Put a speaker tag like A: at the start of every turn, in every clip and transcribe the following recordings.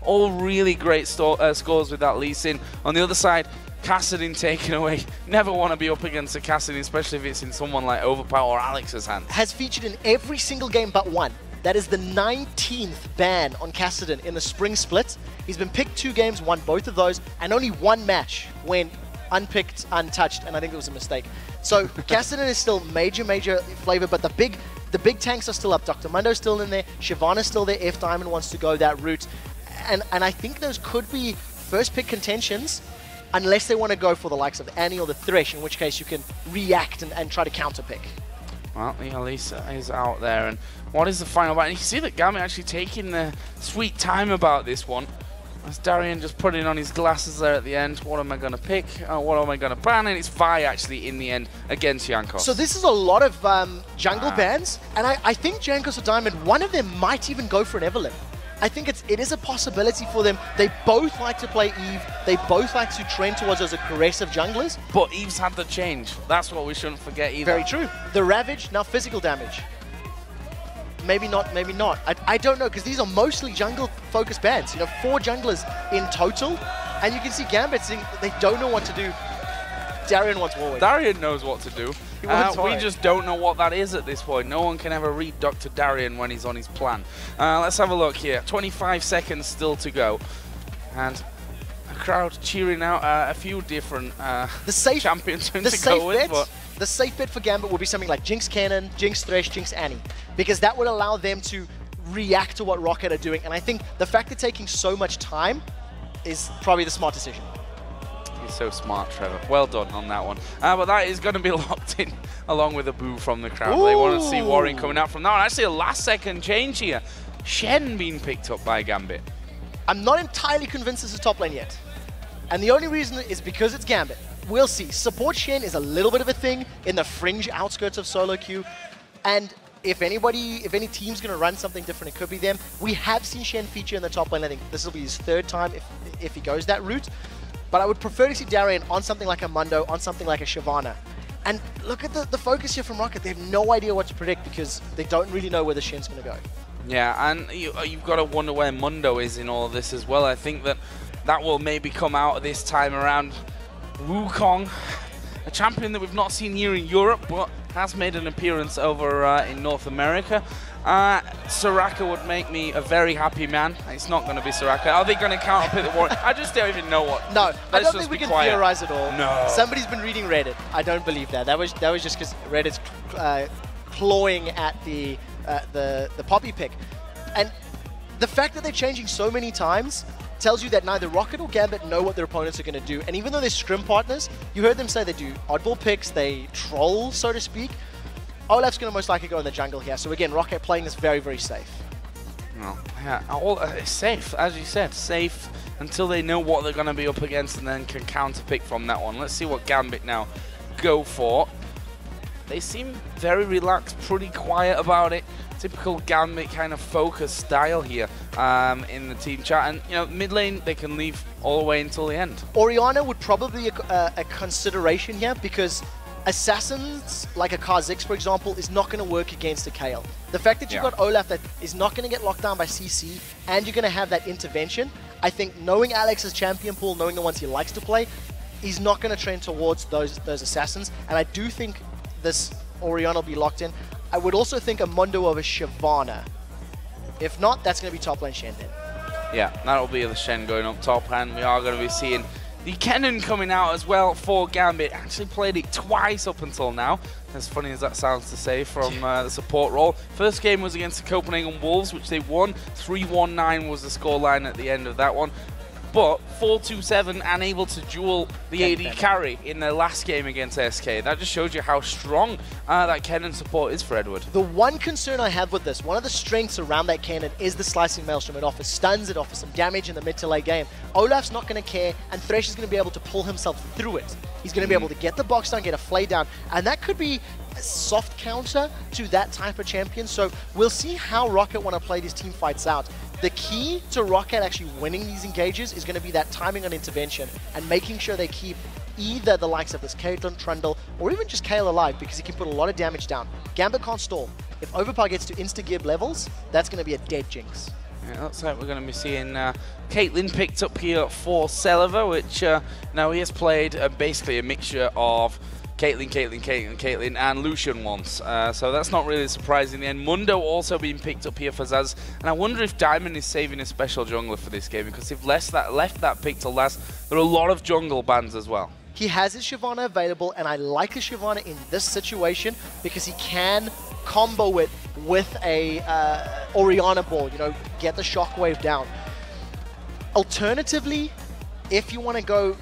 A: All really great scores with that Lee Sin. On the other side, Kassadin taken away. Never want to be up against a Kassadin, especially if it's in someone like OverPow or Alex's hands.
B: Has featured in every single game but one. That is the 19th ban on Kassadin in the spring split. He's been picked 2 games, won both of those, and only 1 match went unpicked, untouched, and I think it was a mistake. So Kassadin is still major flavor, but the big tanks are still up. Dr. Mundo's still in there, Shyvana's still there if Diamond wants to go that route. And I think those could be first pick contentions, unless they want to go for the likes of Annie or the Thresh, in which case you can react and try to counter pick.
A: Well, Lisa is out there, and what is the final bat? And you can see that Gambit actually taking the sweet time about this one. As Darien just putting on his glasses there at the end. What am I going to pick? What am I going to ban? And it's Vi actually in the end against Jankos.
B: So this is a lot of jungle bans, and I think Jankos or Diamond, one of them might even go for an Evelyn. I think it is a possibility for them. They both like to play Eve. They both like to trend towards those aggressive junglers.
A: But Eve's had the change. That's what we shouldn't forget either.
B: Very true. The Ravage, now physical damage. Maybe not, maybe not. I don't know, because these are mostly jungle-focused bans. 4 junglers in total. And you can see Gambit saying they don't know what to do. Darien wants Warwick.
A: Darien knows what to do. We just don't know what that is at this point. No one can ever read Dr. Darien when he's on his plan. Let's have a look here. 25 seconds still to go. And a crowd cheering out a few different champions to go with. But
B: the safe bet for Gambit would be something like Jinx Cannon, Jinx Thresh, Jinx Annie. Because that would allow them to react to what Roccat are doing. And I think the fact they're taking so much time is probably the smart decision.
A: You're so smart, Trevor. Well done on that one. But that is going to be locked in along with a boo from the crowd. Ooh. They want to see Warren coming out from that one. Actually, a last-second change here. Shen being picked up by Gambit.
B: I'm not entirely convinced it's a top lane yet. And the only reason is because it's Gambit. We'll see. Support Shen is a little bit of a thing in the fringe outskirts of solo queue. And if any team's going to run something different, it could be them. We have seen Shen feature in the top lane. I think this will be his 3rd time if he goes that route. But I would prefer to see Darien on something like a Mundo, on something like a Shyvana. And look at the focus here from Roccat. They have no idea what to predict because they don't really know where the Shen's going to go.
A: Yeah, and you've got to wonder where Mundo is in all of this as well. I think that will maybe come out this time around. Wukong, a champion that we've not seen here in Europe, but has made an appearance over in North America. Soraka would make me a very happy man. It's not going to be Soraka. Are they going to counter pick the Warrior? I just don't even know what.
B: No, I don't think we can theorize at all.
A: No.
B: Somebody's been reading Reddit. I don't believe that. That was just because Reddit's clawing at the Poppy pick. And the fact that they're changing so many times tells you that neither Roccat or Gambit know what their opponents are going to do. And even though they're scrim partners, you heard them say they do oddball picks, they troll, so to speak. Olaf's going to most likely go in the jungle here. So again, Roccat playing this very, very safe.
A: Well, yeah, safe, as you said, safe until they know what they're going to be up against and then can counter pick from that one. Let's see what Gambit now go for. They seem very relaxed, pretty quiet about it. Typical Gambit kind of focus style here in the team chat. And, mid lane, they can leave all the way until the end.
B: Orianna would probably be a consideration here because Assassins, like a Kha'Zix, for example, is not going to work against a Kayle. The fact that you've got Olaf that is not going to get locked down by CC, and you're going to have that intervention, I think knowing Alex's champion pool, knowing the ones he likes to play, he's not going to trend towards those Assassins. And I do think this Orianna will be locked in. I would also think a Mundo over Shyvana. If not, that's going to be top lane Shen then.
A: Yeah, that'll be the Shen going up top, and we are going to be seeing the Kennen coming out as well for Gambit. Actually played it twice up until now. As funny as that sounds to say from the support role. First game was against the Copenhagen Wolves, which they won. 3-1-9 was the scoreline at the end of that one. But 4-2-7 unable to duel the AD carry in their last game against SK. That just shows you how strong that Kennen support is for Edward.
B: The one concern I have with this, one of the strengths around that Kennen is the slicing maelstrom. It offers stuns, it offers some damage in the mid to late game. Olaf's not going to care, and Thresh is going to be able to pull himself through it. He's going to be able to get the box down, get a flay down, and that could be a soft counter to that type of champion. So we'll see how Roccat want to play these team fights out. The key to Roccat actually winning these engages is going to be that timing on intervention and making sure they keep either the likes of this Caitlyn, Trundle, or even just Kayle alive because he can put a lot of damage down. Gambit can't stall. If OverPow gets to insta-gib levels, that's going to be a dead Jinx.
A: Yeah, looks like we're going to be seeing Caitlyn picked up here for Celaver, which now he has played basically a mixture of Caitlyn, and Lucian once. So that's not really surprising in the end. Mundo also being picked up here for Xaxus. And I wonder if Diamond is saving a special jungler for this game, because if left that pick till last, there are a lot of jungle bans as well.
B: He has his Shyvana available, and I like his Shyvana in this situation because he can combo it with a Orianna ball, you know, get the shockwave down. Alternatively, if you want to go,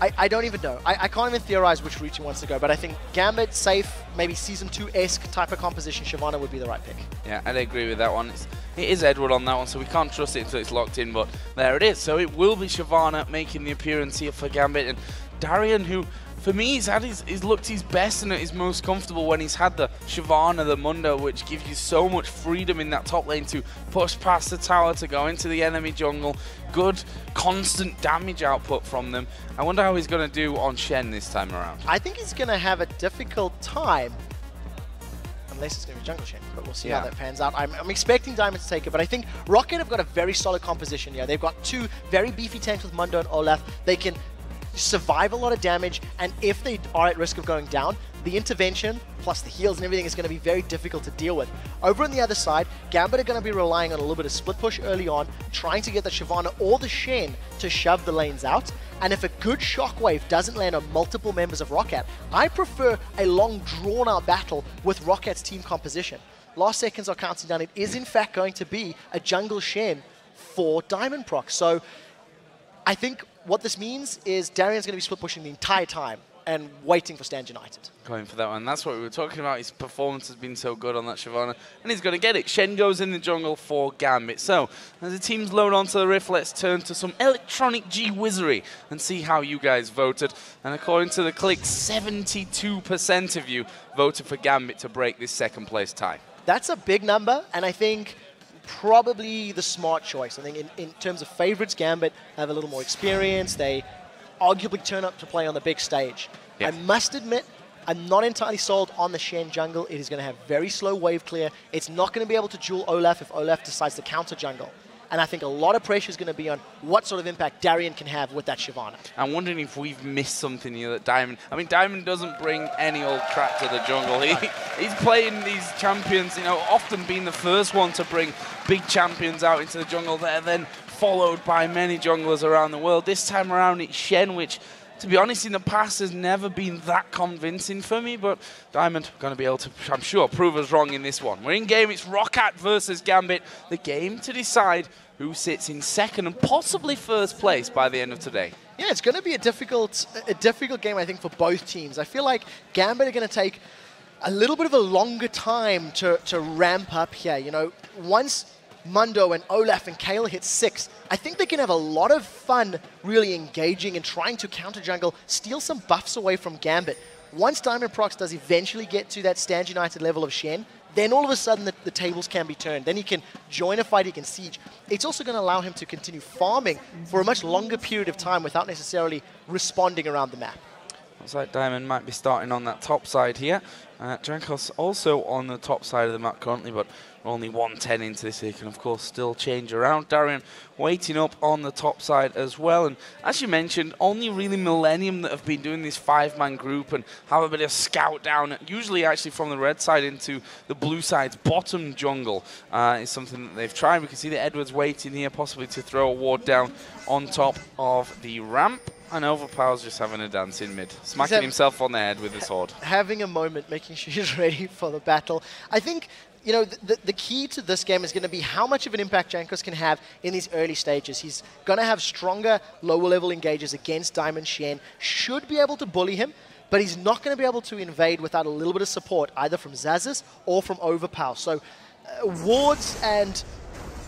B: I don't even know. I can't even theorize which route he wants to go, but I think Gambit, safe, maybe Season 2-esque type of composition, Shyvana would be the right pick.
A: Yeah, I'd agree with that one. It is Edward on that one, so we can't trust it until it's locked in, but there it is. So it will be Shyvana making the appearance here for Gambit, and Darien, who, for me, he's looked his best and his most comfortable when he's had the Shyvana, the Mundo, which gives you so much freedom in that top lane to push past the tower, to go into the enemy jungle. Good, constant damage output from them. I wonder how he's going to do on Shen this time around. I
B: think he's going to have a difficult time, unless it's going to be jungle Shen, but we'll see how that pans out. I'm expecting Diamond to take it, but I think Roccat have got a very solid composition here. They've got two very beefy tanks with Mundo and Olaf. They can survive a lot of damage, and if they are at risk of going down, the intervention plus the heals and everything is going to be very difficult to deal with. Over on the other side, Gambit are going to be relying on a little bit of split push early on, trying to get the Shyvana or the Shen to shove the lanes out. And if a good shockwave doesn't land on multiple members of Roccat, I prefer a long drawn-out battle with Rockat's team composition. Last seconds are counting down. It is in fact going to be a jungle Shen for Diamondprox. So I think what this means is Darien's going to be split pushing the entire time and waiting for Stand United.
A: Going for that one. That's what we were talking about. His performance has been so good on that Shyvana, and he's going to get it. Shen goes in the jungle for Gambit. So, as the teams load onto the Rift, let's turn to some electronic G-wizardry and see how you guys voted. And according to the click, 72% of you voted for Gambit to break this second place tie.
B: That's a big number, and I think probably the smart choice. I think in terms of favorites, Gambit have a little more experience. They arguably turn up to play on the big stage. Yeah. I must admit, I'm not entirely sold on the Shen jungle. It is going to have very slow wave clear. It's not going to be able to duel Olaf if Olaf decides to counter jungle. And I think a lot of pressure is going to be on what sort of impact Darien can have with that Shyvana.
A: I'm wondering if we've missed something here that Diamond... I mean, Diamond doesn't bring any old crap to the jungle. He's playing these champions, you know, often being the first one to bring big champions out into the jungle. They're then followed by many junglers around the world. This time around, it's Shen, which, to be honest, in the past has never been that convincing for me, but Diamond going to be able to, I'm sure, prove us wrong in this one. We're in game. It's Roccat versus Gambit. The game to decide who sits in second and possibly first place by the end of today.
B: Yeah, it's going to be a difficult game, I think, for both teams. I feel like Gambit are going to take a little bit of a longer time to ramp up here. You know, once Mundo and Olaf and Kale hit 6, I think they can have a lot of fun really engaging and trying to counter jungle, steal some buffs away from Gambit. Once Diamondprox does eventually get to that Stand United level of Shen, then all of a sudden the tables can be turned. Then he can join a fight, he can siege. It's also going to allow him to continue farming for a much longer period of time without necessarily responding around the map.
A: Looks like Diamond might be starting on that top side here. Jankos also on the top side of the map currently, but we're only 110 into this. He can, of course, still change around. Darien waiting up on the top side as well. And as you mentioned, only really Millennium that have been doing this 5-man group and have a bit of scout down, usually actually from the red side into the blue side's bottom jungle is something that they've tried. We can see that Edward's waiting here, possibly to throw a ward down on top of the ramp. And OverPow's just having a dance in mid, smacking himself on the head with the sword.
B: Having a moment, making sure he's ready for the battle. I think, you know, the key to this game is going to be how much of an impact Jankos can have in these early stages. He's going to have stronger, lower-level engages against Diamond Shen, should be able to bully him, but he's not going to be able to invade without a little bit of support, either from Xaxus or from OverPow. So wards and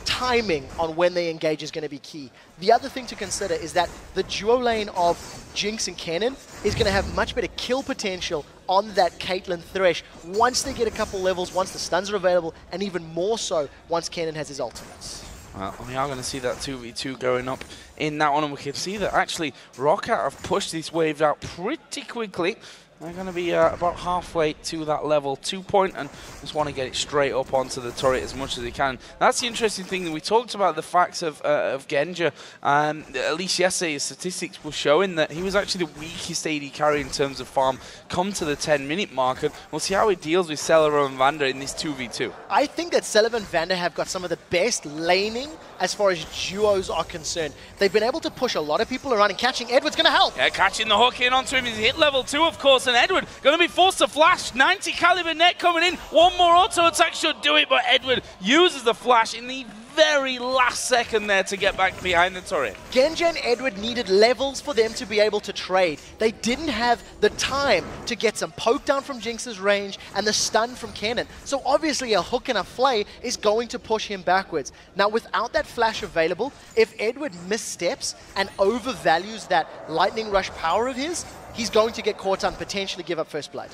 B: timing on when they engage is going to be key. The other thing to consider is that the duo lane of Jinx and Kennen is going to have much better kill potential on that Caitlyn Thresh once they get a couple levels, once the stuns are available, and even more so once Kennen has his ultimates.
A: Well, we are going to see that 2v2 going up in that one, and we can see that actually Roccat have pushed these waves out pretty quickly. They're going to be about halfway to that level 2 point and just want to get it straight up onto the turret as much as they can. That's the interesting thing that we talked about, the facts of Genja. At least yesterday his statistics were showing that he was actually the weakest AD carry in terms of farm come to the 10-minute mark. And we'll see how he deals with Celaver and Vander in this 2v2.
B: I think that Celaver and Vander have got some of the best laning as far as duos are concerned. They've been able to push a lot of people around, and catching Edward's going to help.
A: Yeah, catching the hook in onto him. He's hit level 2, of course, and Edward going to be forced to flash. 90 caliber net coming in. One more auto attack should do it, but Edward uses the flash in the very last second there to get back behind the turret.
B: Genja and Edward needed levels for them to be able to trade. They didn't have the time to get some poke down from Jinx's range and the stun from Kennen. So obviously a hook and a flay is going to push him backwards. Now without that flash available, if Edward missteps and overvalues that lightning rush power of his, he's going to get caught and potentially give up first blood.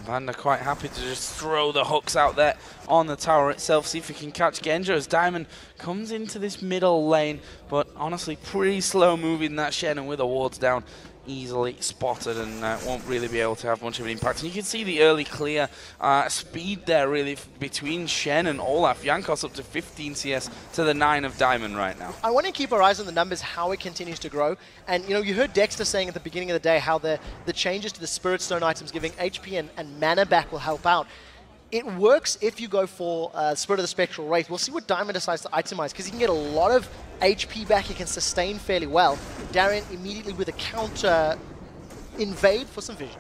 A: Vander quite happy to just throw the hooks out there on the tower itself, see if he can catch Genja as Diamond comes into this middle lane, but honestly pretty slow moving that Shen, and with the wards down, easily spotted and won't really be able to have much of an impact. And you can see the early clear speed there really between Shen and Olaf. Jankos up to 15 CS to the 9 of Diamond right now.
B: I want to keep our eyes on the numbers, how it continues to grow. And you know, you heard Dexter saying at the beginning of the day how the changes to the Spirit Stone items giving HP and mana back will help out. It works if you go for Spirit of the Spectral Wraith. We'll see what Diamond decides to itemize, because he can get a lot of HP back, he can sustain fairly well. Darien immediately with a counter invade for some vision.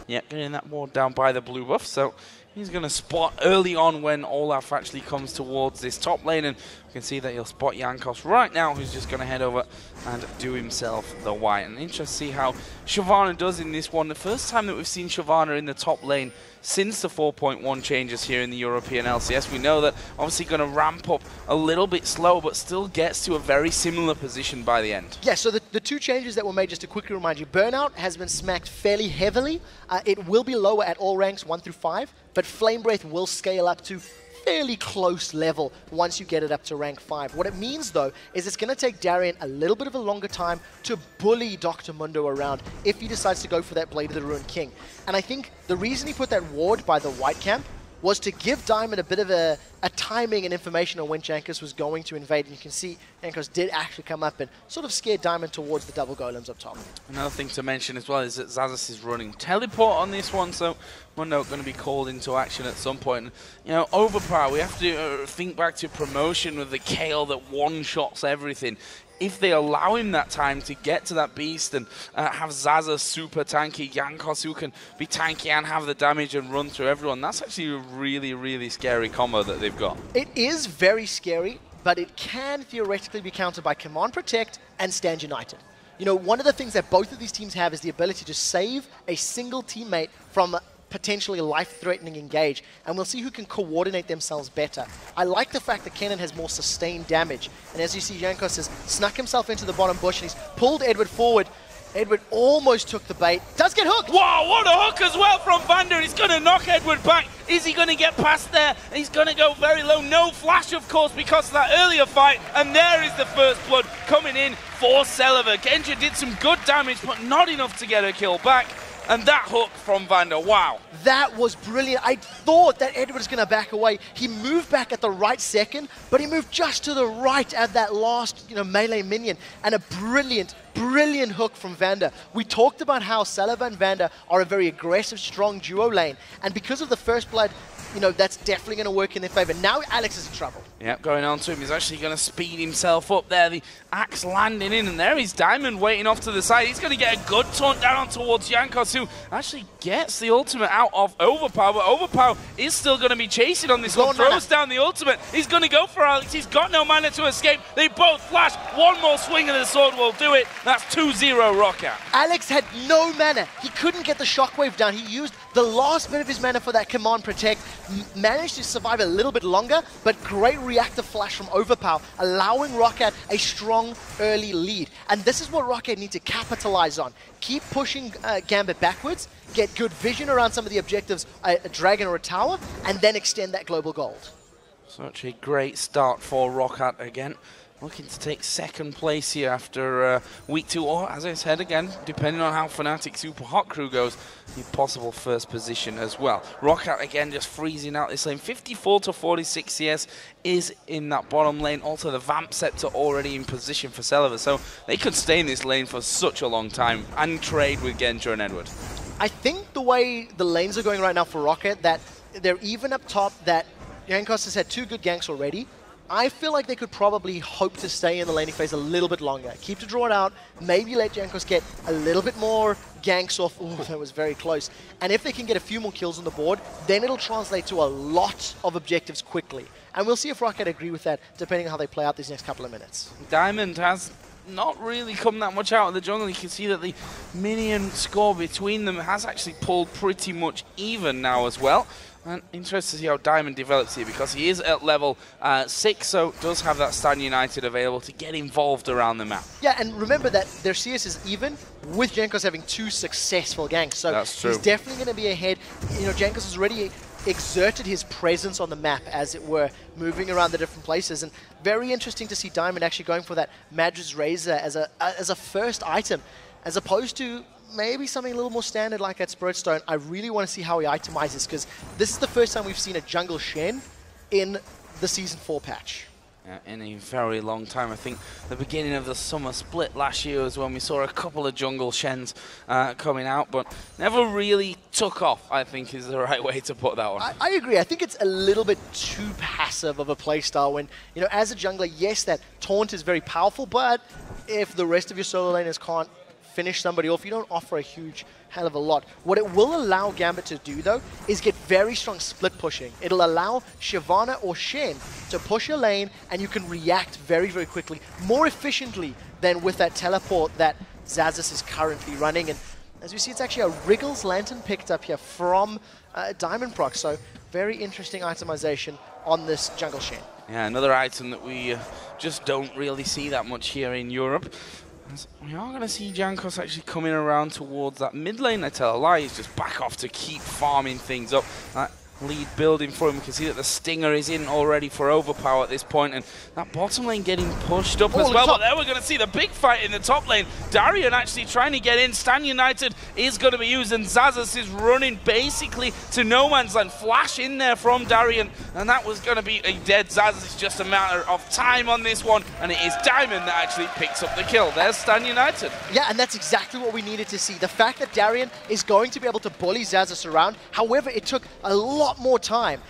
A: Yeah, getting that ward down by the blue buff, so he's going to spot early on when Olaf actually comes towards this top lane, and you can see that he'll spot Jankos right now, who's just going to head over and do himself the white. And interesting to see how Shyvana does in this one. The first time that we've seen Shyvana in the top lane since the 4.1 changes here in the European LCS. We know that obviously going to ramp up a little bit slow, but still gets to a very similar position by the end.
B: Yeah, so the two changes that were made, just to quickly remind you, Burnout has been smacked fairly heavily. It will be lower at all ranks 1 through 5, but Flame Breath will scale up to fairly close level once you get it up to rank 5. What it means though is it's going to take Darien a little bit of a longer time to bully Dr. Mundo around if he decides to go for that Blade of the Ruined King. And I think the reason he put that ward by the white camp was to give Diamond a bit of a timing and information on when Jankos was going to invade. And you can see Jankos did actually come up and sort of scare Diamond towards the double golems up top.
A: Another thing to mention as well is that Xaxus is running teleport on this one, so Mundo going to be called into action at some point. And, you know, OverPow, we have to think back to promotion with the Kale that one-shots everything. If they allow him that time to get to that beast and have Xaxus super tanky, Jankos who can be tanky and have the damage and run through everyone, that's actually a really, really scary combo that they've got.
B: It is very scary, but it can theoretically be countered by Command Protect and Stand United. You know, one of the things that both of these teams have is the ability to save a single teammate from potentially life-threatening engage, and we'll see who can coordinate themselves better. I like the fact that Kennen has more sustained damage, and as you see, Jankos has snuck himself into the bottom bush and he's pulled Edward forward. Edward almost took the bait. Does get hooked!
A: Wow, what a hook as well from Vander. He's going to knock Edward back. Is he going to get past there? He's going to go very low. No flash, of course, because of that earlier fight. And there is the first blood coming in for Celaver. Genja did some good damage, but not enough to get a kill back. And that hook from Vander, wow.
B: That was brilliant. I thought that Edward was going to back away. He moved back at the right second, but he moved just to the right at that last, melee minion. And a brilliant, brilliant hook from Vander. We talked about how Celaver and Vander are a very aggressive, strong duo lane. And because of the first blood, that's definitely going to work in their favor. Now Alex is in trouble.
A: Yep, going on to him. He's actually going to speed himself up there. The axe landing in, and there is Diamond waiting off to the side. He's going to get a good taunt down towards Jankos, who actually gets the ultimate out of OverPow, but OverPow is still going to be chasing on this one. Throws down the ultimate. He's going to go for Alex. He's got no mana to escape. They both flash. One more swing of the sword will do it. That's 2-0 Roccat.
B: Alex had no mana. He couldn't get the shockwave down. He used the last bit of his mana for that Command Protect, managed to survive a little bit longer, but great reactive flash from OverPow, allowing Roccat a strong early lead. And this is what Roccat need to capitalize on. Keep pushing Gambit backwards, get good vision around some of the objectives, a dragon or a tower, and then extend that global gold.
A: Such a great start for Roccat again. looking to take second place here after week 2, or as I said again, depending on how Fnatic Super Hot Crew goes, the possible first position as well. Roccat again just freezing out this lane. 54 to 46 CS is in that bottom lane. Also the Vamp Scepter already in position for Celaver, so they could stay in this lane for such a long time and trade with Genja and Edward.
B: I think the way the lanes are going right now for Roccat, that they're even up top, that Jankos has had 2 good ganks already. I feel like they could probably hope to stay in the laning phase a little bit longer. Keep to draw it out, maybe let Jankos get a little bit more ganks off. Oh, that was very close. And if they can get a few more kills on the board, then it'll translate to a lot of objectives quickly. And we'll see if Roccat agree with that, depending on how they play out these next couple of minutes.
A: Diamond has not really come that much out of the jungle. You can see that the minion score between them has actually pulled pretty much even now as well. And interested to see how Diamond develops here, because he is at level 6, so does have that Stan United available to get involved around the map.
B: Yeah, and remember that their CS is even with Jankos having 2 successful ganks, so
A: that's true.
B: He's definitely going to be ahead. You know, Jankos has already exerted his presence on the map, as it were, moving around the different places, and very interesting to see Diamond actually going for that Madrid's Razor as a first item, as opposed to maybe something a little more standard like that Spirit Stone. I really want to see how he itemizes, because this is the first time we've seen a jungle Shen in the Season 4 patch.
A: In a very long time. I think the beginning of the summer split last year was when we saw a couple of jungle Shens coming out, but never really took off, I think is the right way to put that one.
B: I agree. I think it's a little bit too passive of a playstyle when, you know, as a jungler, yes, that taunt is very powerful, but if the rest of your solo laners can't finish somebody off, you don't offer a huge hell of a lot. What it will allow Gambit to do, though, is get very strong split pushing. It'll allow Shyvana or Shen to push a lane, and you can react very, very quickly, more efficiently than with that teleport that Xaxus is currently running. And as we see, it's actually a Wriggles Lantern picked up here from Diamondprox, so very interesting itemization on this jungle Shen.
A: Yeah, another item that we just don't really see that much here in Europe. We are going to see Jankos actually coming around towards that mid lane. I tell a lie, he's just back off to keep farming things up. That lead building for him. We can see that the Stinger is in already for OverPow at this point, and that bottom lane getting pushed up as well. But then we're going to see the big fight in the top lane. Darien actually trying to get in. Stan United is going to be used, and Xaxus is running basically to no man's land. Flash in there from Darien, and that was going to be a dead Xaxus. It's just a matter of time on this one, and it is Diamond that actually picks up the kill. There's Stan United.
B: Yeah, and that's exactly what we needed to see. The fact that Darien is going to be able to bully Xaxus around. However, it took a lot more time.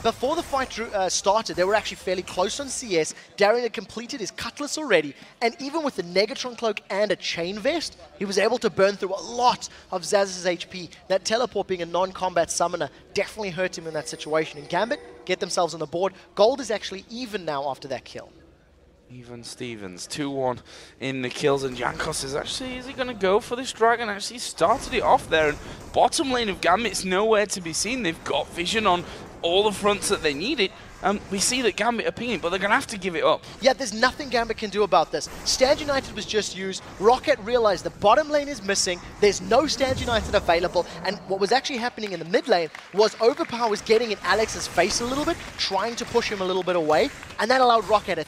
B: Before the fight started, they were actually fairly close on CS. Darien had completed his Cutlass already, and even with the Negatron Cloak and a Chain Vest, he was able to burn through a lot of Xaxus' HP. That teleport being a non-combat summoner definitely hurt him in that situation. And Gambit get themselves on the board. Gold is actually even now after that kill.
A: Even Stevens, 2-1 in the kills, and Jankos is he going to go for this dragon? Actually started it off there, and bottom lane of Gambit's nowhere to be seen. They've got vision on all the fronts that they need it. We see that Gambit are pinging, but they're going to have to give it up.
B: Yeah, there's nothing Gambit can do about this. Stand United was just used. Roccat realized the bottom lane is missing. There's no Stand United available. And what was actually happening in the mid lane was OverPow was getting in Alex's face a little bit, trying to push him a little bit away. And that allowed Roccat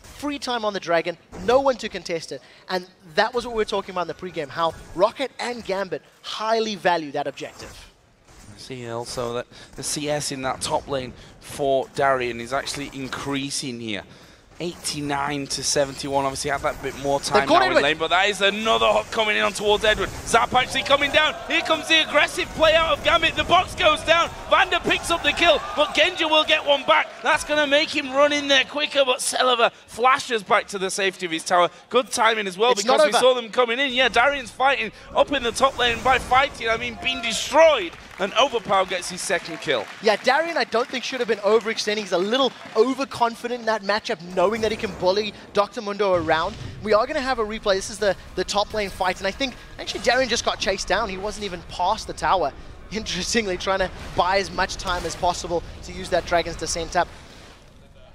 B: free time on the dragon, no one to contest it. And that was what we were talking about in the pregame, how Roccat and Gambit highly value that objective.
A: See also that the CS in that top lane for Darien is actually increasing here. 89 to 71, obviously had that bit more time now in lane, but that is another hook coming in on towards Edward. Zap actually coming down. Here comes the aggressive play out of Gambit. The box goes down. Vander picks up the kill, but Genja will get one back. That's going to make him run in there quicker, but Celaver flashes back to the safety of his tower. Good timing as well, because we saw them coming in. Yeah, Darien's fighting up in the top lane. By fighting, I mean being destroyed. And OverPow gets his second kill. Yeah,
B: Darien I don't think should have been overextending. He's a little overconfident in that matchup, knowing that he can bully Dr. Mundo around. We are going to have a replay. This is the top lane fight, and I think actually Darien just got chased down. He wasn't even past the tower. Interestingly, trying to buy as much time as possible to use that Dragon's Descent up.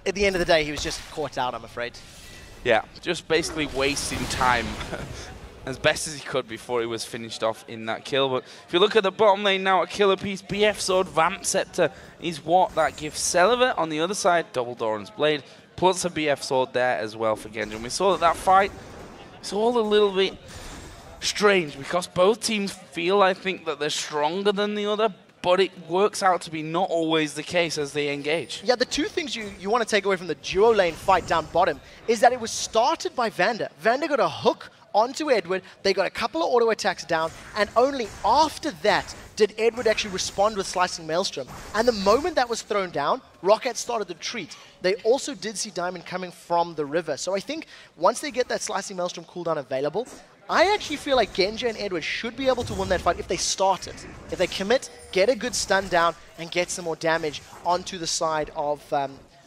B: At the end of the day, he was just caught out, I'm afraid.
A: Yeah, just basically wasting time. As best as he could before he was finished off in that kill. But if you look at the bottom lane now, a killer piece, BF Sword, Vamp Scepter is what that gives Celaver. On the other side, Double Doran's Blade. Plus a BF sword there as well for Genja. And we saw that fight, it's all a little bit strange because both teams feel, I think, that they're stronger than the other, but it works out to be not always the case as they engage.
B: Yeah, the two things you want to take away from the duo lane fight down bottom is that it was started by Vander. Vander got a hook onto Edward, they got a couple of auto attacks down, and only after that did Edward actually respond with Slicing Maelstrom. And the moment that was thrown down, Roccat started to retreat. They also did see Diamond coming from the river. So I think once they get that Slicing Maelstrom cooldown available, I actually feel like Genja and Edward should be able to win that fight if they start it. If they commit, get a good stun down, and get some more damage onto the side of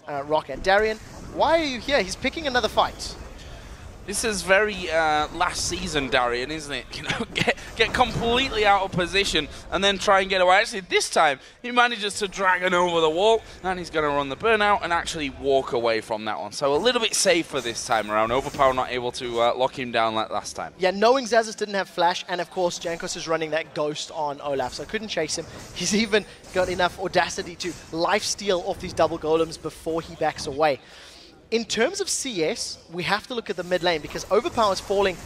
B: Roccat. Darien, why are you here? He's picking another fight.
A: This is very last season Darien, isn't it? You know, get completely out of position and then try and get away. Actually, this time he manages to drag him over the wall, and he's going to run the burnout and actually walk away from that one. So a little bit safer this time around. OverPow not able to lock him down like last time.
B: Yeah, knowing Xaxus didn't have flash, and of course Jankos is running that ghost on Olaf, so couldn't chase him. He's even got enough audacity to lifesteal off these double golems before he backs away. In terms of CS, we have to look at the mid lane because OverPow is falling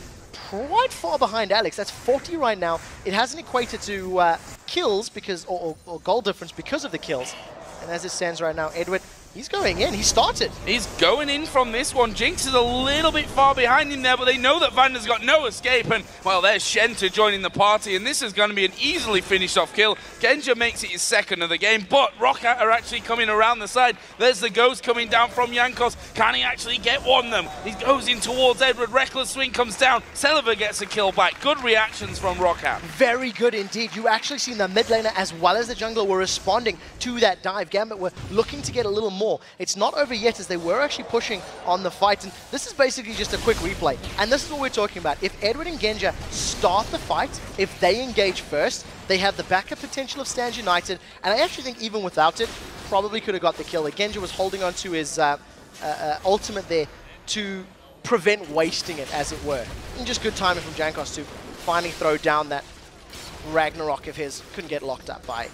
B: quite far behind Alex. That's 40 right now. It hasn't equated to kills because or goal difference because of the kills. And as it stands right now, Edward, he's going in. He started.
A: He's going in from this one. Jinx is a little bit far behind him there, but they know that Vander's got no escape. And, well, there's Shenta joining the party, and this is going to be an easily finished off kill. Genja makes it his second of the game, but Roccat are actually coming around the side. There's the ghost coming down from Jankos. Can he actually get one of them? He goes in towards Edward. Reckless swing comes down. Celaver gets a kill back. Good reactions from Roccat.
B: Very good indeed. You actually seen the mid laner as well as the jungler were responding to that dive. Gambit were looking to get a little more. It's not over yet as they were actually pushing on the fight. And this is basically just a quick replay. And this is what we're talking about. If Edward and Genja start the fight, if they engage first, they have the backup potential of Stand United. And I actually think even without it, probably could have got the kill. Genja was holding on to his ultimate there to prevent wasting it, as it were. And just good timing from Jankos to finally throw down that Ragnarok of his. Couldn't get locked up by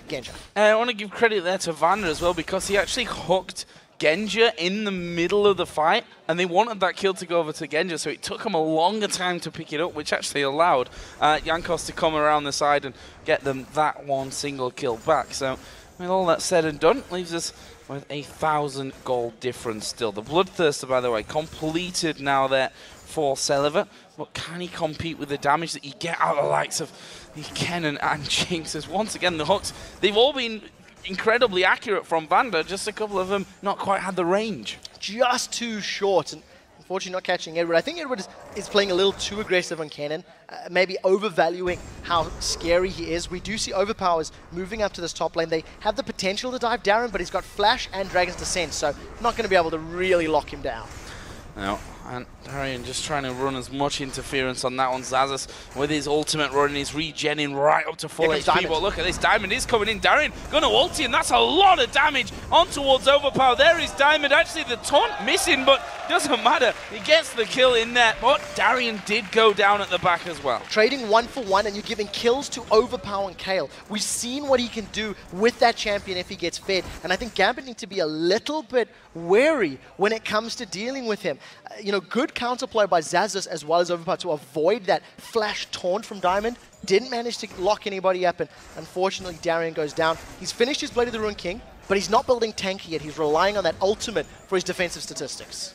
B: Genja.
A: I want to give credit there to Vander as well because he actually hooked Genja in the middle of the fight, and they wanted that kill to go over to Genja, so it took him a longer time to pick it up, which actually allowed Jankos to come around the side and get them that one single kill back. So with all that said and done, leaves us with 1,000 gold difference still. The Bloodthirster, by the way, completed now there for Celaver, but can he compete with the damage that you get out of the likes of Kennen and Jinx? As once again, the hooks, they've all been incredibly accurate from Vander, just a couple of them not quite had the range.
B: Just too short, and unfortunately not catching Edward. I think Edward is playing a little too aggressive on Kennen, maybe overvaluing how scary he is. We do see Overpowers moving up to this top lane. They have the potential to dive Darien, but he's got Flash and Dragon's Descent, so not going to be able to really lock him down.
A: No, and Darien just trying to run as much interference on that one. Xaxus with his ultimate running, he's regenning right up to full HP. But look at this, Diamond is coming in. Darien gonna ulti, and that's a lot of damage on towards Overpow. There is Diamond. Actually, the taunt missing, but doesn't matter. He gets the kill in there, but Darien did go down at the back as well.
B: Trading 1 for 1, and you're giving kills to Overpow and Kale. We've seen what he can do with that champion if he gets fed, and I think Gambit need to be a little bit wary when it comes to dealing with him. You know, good counterplay by Xaxus as well as Overpow to avoid that flash taunt from Diamond. Didn't manage to lock anybody up, and unfortunately Darien goes down. He's finished his Blade of the Ruined King, but he's not building tanky yet. He's relying on that ultimate for his defensive statistics.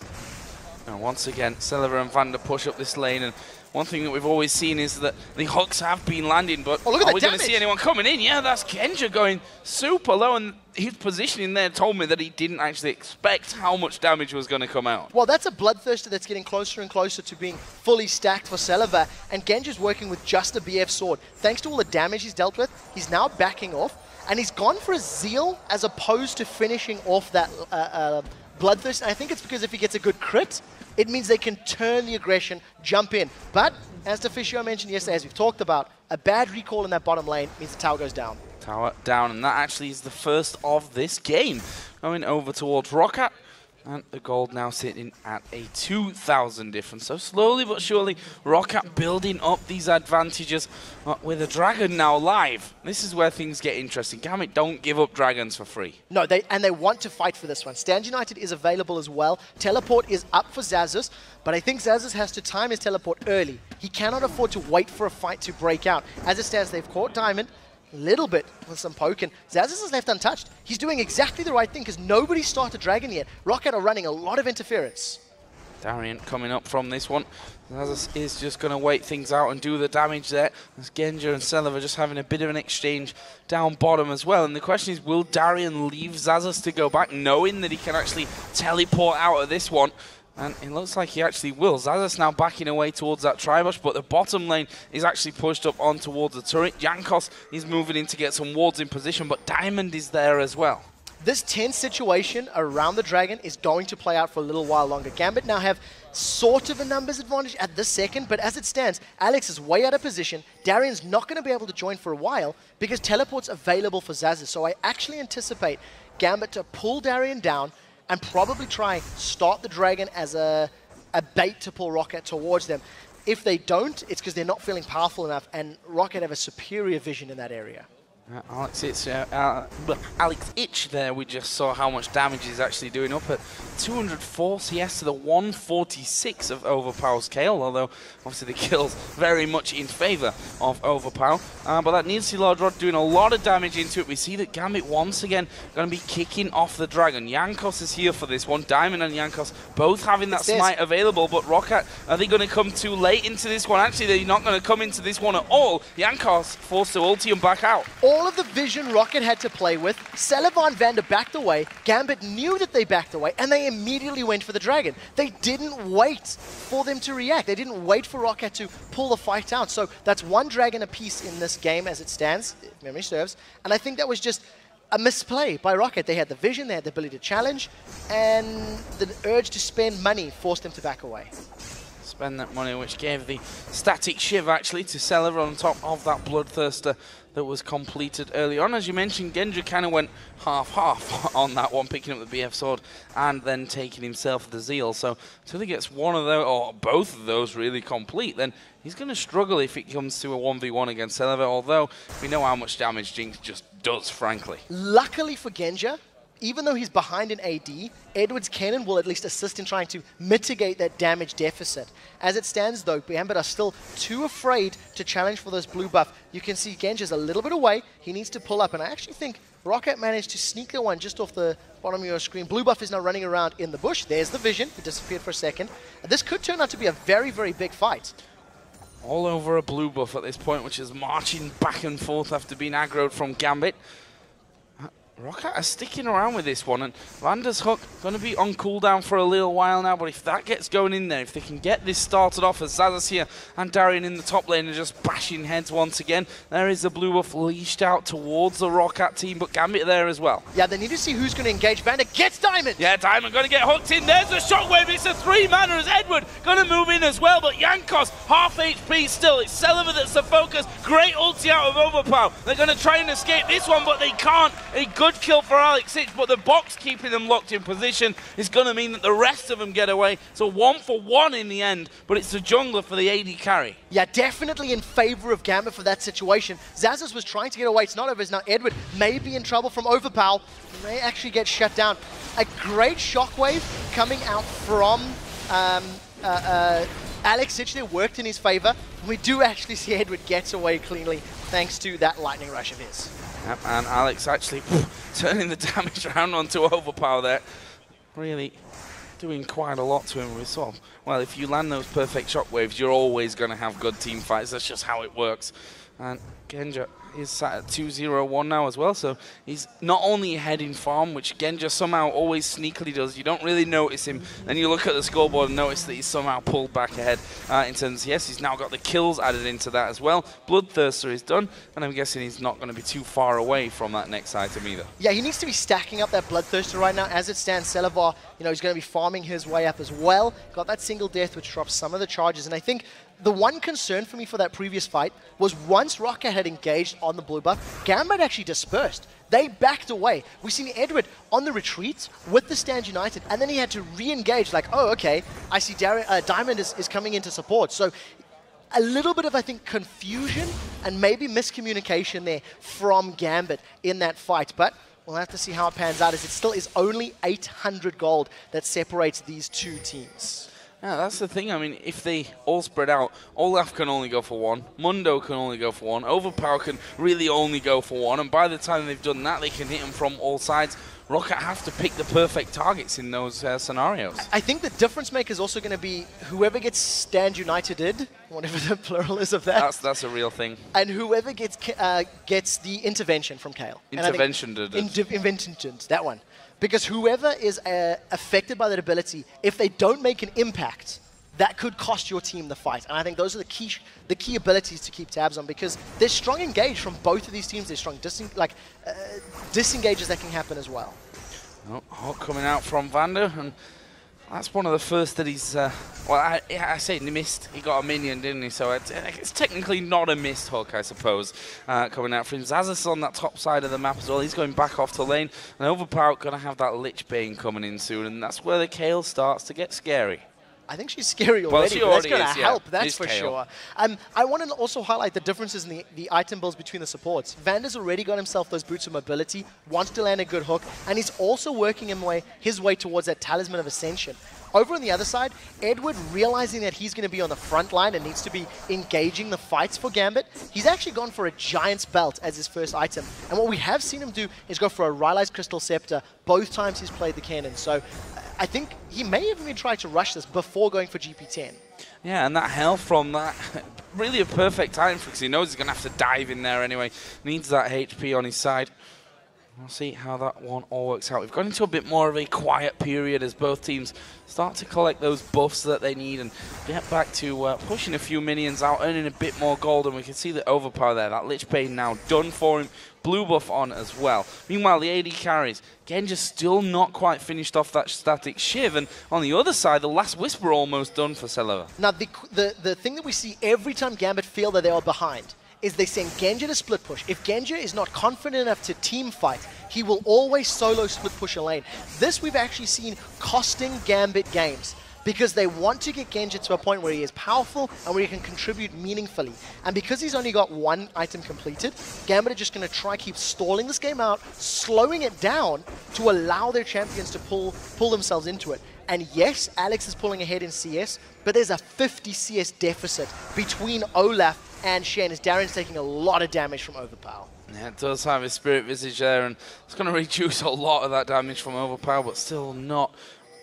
A: And once again, Celaver and Vander push up this lane, and one thing that we've always seen is that the hooks have been landing, but
B: look at
A: are we going to see anyone coming in? Yeah, that's Genja going super low, and his positioning there told me that he didn't actually expect how much damage was going to come out.
B: Well, that's a Bloodthirster that's getting closer and closer to being fully stacked for Celaver, and Genja's working with just a BF sword. Thanks to all the damage he's dealt with, he's now backing off, and he's gone for a Zeal as opposed to finishing off that Bloodthirst. And I think it's because if he gets a good crit, it means they can turn the aggression, jump in. But, as Deficio mentioned yesterday, as we've talked about, a bad recall in that bottom lane means the tower goes down.
A: Tower down, and that actually is the first of this game. Going over towards Roccat. And the gold now sitting at a 2,000 difference. So slowly but surely, Roccat building up these advantages with a dragon now live. This is where things get interesting. Gambit don't give up dragons for free.
B: No, they want to fight for this one. Stand United is available as well. Teleport is up for Xaxus, but I think Xaxus has to time his teleport early. He cannot afford to wait for a fight to break out. As it stands, they've caught Diamond a little bit with some poke, and Xaxus is left untouched. He's doing exactly the right thing because nobody's started Dragon yet. Roccat are running a lot of interference.
A: Darien coming up from this one. Xaxus is just going to wait things out and do the damage there. As Genja and Celaver just having a bit of an exchange down bottom as well. And the question is, will Darien leave Xaxus to go back, knowing that he can actually teleport out of this one? And it looks like he actually will. Xaxus now backing away towards that Tribush, but the bottom lane is actually pushed up on towards the turret. Jankos is moving in to get some wards in position, but Diamond is there as well.
B: This tense situation around the Dragon is going to play out for a little while longer. Gambit now have sort of a numbers advantage at this second, but as it stands, Alex is way out of position. Darien's not going to be able to join for a while because teleport's available for Xaxus. So I actually anticipate Gambit to pull Darien down and probably try start the Dragon as a bait to pull Roccat towards them. If they don't, it's because they're not feeling powerful enough, and Roccat have a superior vision in that area.
A: Alex Itch there, we just saw how much damage he's actually doing, up at 204 CS to the 146 of OverPow's Kale, although obviously the kill's very much in favour of OverPow. But that Needlessly Large Rod doing a lot of damage into it. We see that Gambit once again going to be kicking off the Dragon. Jankos is here for this one. Diamond and Jankos both having that smite available, but Roccat, are they going to come too late into this one? Actually, they're not going to come into this one at all. Jankos forced to ulti and back out.
B: All of the vision Roccat had to play with, Celaver and Vander backed away, Gambit knew that they backed away, and they immediately went for the Dragon. They didn't wait for them to react. They didn't wait for Roccat to pull the fight out. So that's one Dragon apiece in this game as it stands, if memory serves, and I think that was just a misplay by Roccat. They had the vision, they had the ability to challenge, and the urge to spend money forced them to back away.
A: Spend that money, which gave the static shiv actually to Celaver on top of that Bloodthirster that was completed early on. As you mentioned, Genja kind of went half-half on that one, picking up the BF sword and then taking himself the Zeal. So until he gets one of those, or both of those really complete, then he's going to struggle if it comes to a 1v1 against Celaver, although we know how much damage Jinx just does, frankly.
B: Luckily for Genja, even though he's behind in AD, Edward's cannon will at least assist in trying to mitigate that damage deficit. As it stands though, Gambit are still too afraid to challenge for this blue buff. You can see Genja's a little bit away, he needs to pull up, and I actually think Roccat managed to sneak the one just off the bottom of your screen. Blue buff is now running around in the bush, there's the vision, it disappeared for a second. This could turn out to be a very, very big fight.
A: All over a blue buff at this point, which is marching back and forth after being aggroed from Gambit. Roccat are sticking around with this one, and Vander's hook going to be on cooldown for a little while now, but if that gets going in there, if they can get this started off as Xaxus here and Darien in the top lane are just bashing heads once again, there is the blue buff leashed out towards the Roccat team, but Gambit there as well.
B: Yeah, they need to see who's going to engage. Vander gets Diamond!
A: Yeah, Diamond going to get hooked in. There's the shockwave. It's a 3-mana as Edward going to move in as well, but Jankos, half HP still. It's Celaver that's the focus. Great ulti out of Overpow. They're going to try and escape this one, but they can't. A good kill for Alex Itch, but the box keeping them locked in position is going to mean that the rest of them get away. So 1-for-1 in the end, but it's the jungler for the AD carry.
B: Yeah, definitely in favor of Gambit for that situation. Xaxus was trying to get away. It's not over. It's now Edward may be in trouble from Overpow. He may actually get shut down. A great shockwave coming out from Alex Itch there worked in his favor. We do actually see Edward gets away cleanly thanks to that lightning rush of his.
A: Yep, and Alex actually turning the damage around onto Overpow there. Really doing quite a lot to him. We saw, well, if you land those perfect shockwaves, you're always going to have good team fights. That's just how it works. And Genja is sat at 2-0-1 now as well, so he's not only ahead in farm, which Genja somehow always sneakily does. You don't really notice him, and you look at the scoreboard and notice that he's somehow pulled back ahead in terms of CS. He's now got the kills added into that as well. Bloodthirster is done, and I'm guessing he's not going to be too far away from that next item either.
B: Yeah, he needs to be stacking up that Bloodthirster right now. As it stands, Celaver, you know, he's going to be farming his way up as well. Got that single death, which drops some of the charges, and I think the one concern for me for that previous fight was once Roccat had engaged on the blue buff, Gambit actually dispersed. They backed away. We've seen Edward on the retreat with the stand united, and then he had to re-engage like, oh, okay, I see Diamond is coming into support. So a little bit of, I think, confusion and maybe miscommunication there from Gambit in that fight. But we'll have to see how it pans out, as it still is only 800 gold that separates these two teams.
A: Yeah, that's the thing. I mean, if they all spread out, Olaf can only go for one, Mundo can only go for one, OverPow can really only go for one, and by the time they've done that, they can hit them from all sides. Roccat have to pick the perfect targets in those scenarios.
B: I think the difference maker is also going to be whoever gets stand united, whatever the plural is of that.
A: That's a real thing.
B: And whoever gets the intervention from Kale.
A: Intervention,
B: that one. Because whoever is affected by that ability, if they don't make an impact, that could cost your team the fight. And I think those are the key abilities to keep tabs on, because there's strong engage from both of these teams. There's strong disengages that can happen as well.
A: Oh, Hawk coming out from Vander, and that's one of the first that he's, well, I say missed. He got a minion, didn't he? So it's technically not a missed Hawk, I suppose, coming out for him. Xaxus on that top side of the map as well. He's going back off to lane, and OverPow going to have that Lich Bane coming in soon, and that's where the Kale starts to get scary.
B: I think she's scary already, but that's going to help, that's for sure. I want to also highlight the differences in the item builds between the supports. Vander's already got himself those boots of mobility, wants to land a good hook, and he's also working his way towards that Talisman of Ascension. Over on the other side, Edward, realizing that he's going to be on the front line and needs to be engaging the fights for Gambit, he's actually gone for a Giant's Belt as his first item. And what we have seen him do is go for a Rylai's Crystal Scepter both times he's played the cannon. So I think he may even be trying to rush this before going for GP10.
A: Yeah, and that health from that, really a perfect time for, because he knows he's going to have to dive in there anyway. Needs that HP on his side. We'll see how that one all works out. We've gone into a bit more of a quiet period as both teams start to collect those buffs that they need and get back to pushing a few minions out, earning a bit more gold, and we can see the OverPow there. That Lich Bane now done for him. Blue buff on as well. Meanwhile, the AD carries. Genja still not quite finished off that static Shiv, and on the other side, the last Whisper almost done for Celaver.
B: Now, the thing that we see every time Gambit feel that they are behind is they send Genja to split push. If Genja is not confident enough to team fight, he will always solo split push a lane. This we've actually seen costing Gambit games, because they want to get Genja to a point where he is powerful and where he can contribute meaningfully. And because he's only got one item completed, Gambit are just going to try keep stalling this game out, slowing it down to allow their champions to pull themselves into it. And yes, Alex is pulling ahead in CS, but there's a 50 CS deficit between Olaf and Shen, as Darien's taking a lot of damage from OverPow.
A: Yeah, it does have his Spirit Visage there, and it's going to reduce a lot of that damage from OverPow, but still not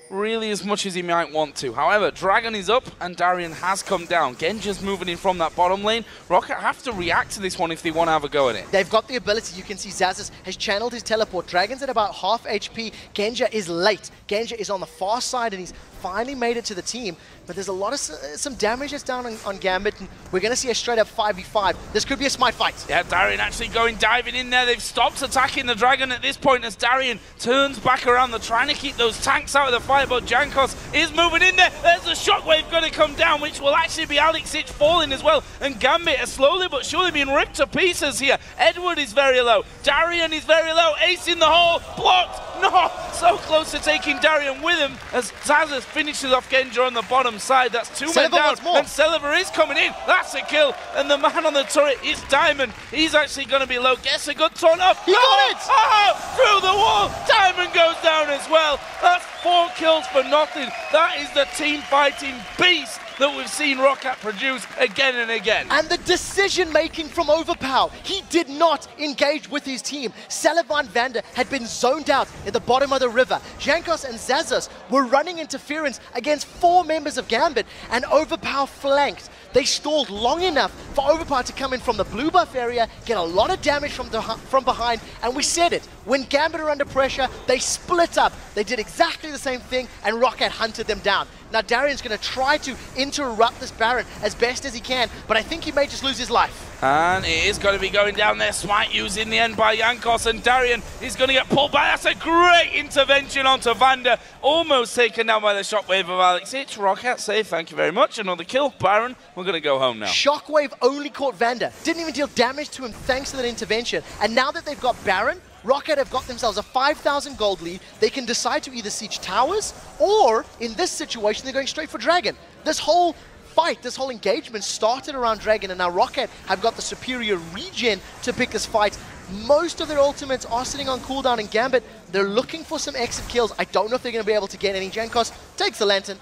A: really as much as he might want to. However, Dragon is up and Darien has come down. Genja's moving in from that bottom lane. Roccat have to react to this one if they want to have a go at it.
B: They've got the ability. You can see Xaxus has channeled his teleport. Dragon's at about half HP. Genja is late. Genja is on the far side and he's finally made it to the team. But there's a lot of some damage that's down on Gambit, and we're going to see a straight up 5v5. This could be a smite fight.
A: Yeah, Darien actually diving in there. They've stopped attacking the Dragon at this point as Darien turns back around. They're trying to keep those tanks out of the fight, but Jankos is moving in there. There's a shockwave going to come down, which will actually be Alex Ich falling as well. And Gambit are slowly but surely being ripped to pieces here. Edward is very low. Darien is very low. Ace in the hole. Blocked. No! So close to taking Darien with him as Xaxus finishes off Genja on the bottom side. That's two men down, and Celaver is coming in. That's a kill, and the man on the turret is Diamond. He's actually going to be low. Gets a good taunt up.
B: He got it!
A: Oh, through the wall. Diamond goes down as well. That's 4 kills for nothing. That is the team fighting beast that we've seen Roccat produce again and again.
B: And the decision-making from OverPow. He did not engage with his team. Celaver and Vander had been zoned out at the bottom of the river. Jankos and Xaxus were running interference against 4 members of Gambit, and OverPow flanked. They stalled long enough for OverPow to come in from the blue buff area, get a lot of damage from behind, and we said it. When Gambit are under pressure, they split up. They did exactly the same thing, and Roccat hunted them down. Now Darien's going to try to interrupt this Baron as best as he can, but I think he may just lose his life.
A: And it is going to be going down there. Smite used in the end by Jankos, and Darien is going to get pulled back. That's a great intervention onto Vander. Almost taken down by the shockwave of Alex. It's Roccat safe, thank you very much. Another kill. Baron, we're going to go home now.
B: Shockwave only caught Vander. Didn't even deal damage to him thanks to that intervention. And now that they've got Baron, Roccat have got themselves a 5,000 gold lead. They can decide to either siege towers, or in this situation, they're going straight for Dragon. This whole fight, this whole engagement started around Dragon, and now Roccat have got the superior regen to pick this fight. Most of their ultimates are sitting on cooldown in Gambit. They're looking for some exit kills. I don't know if they're going to be able to get any. Jankos takes the Lantern,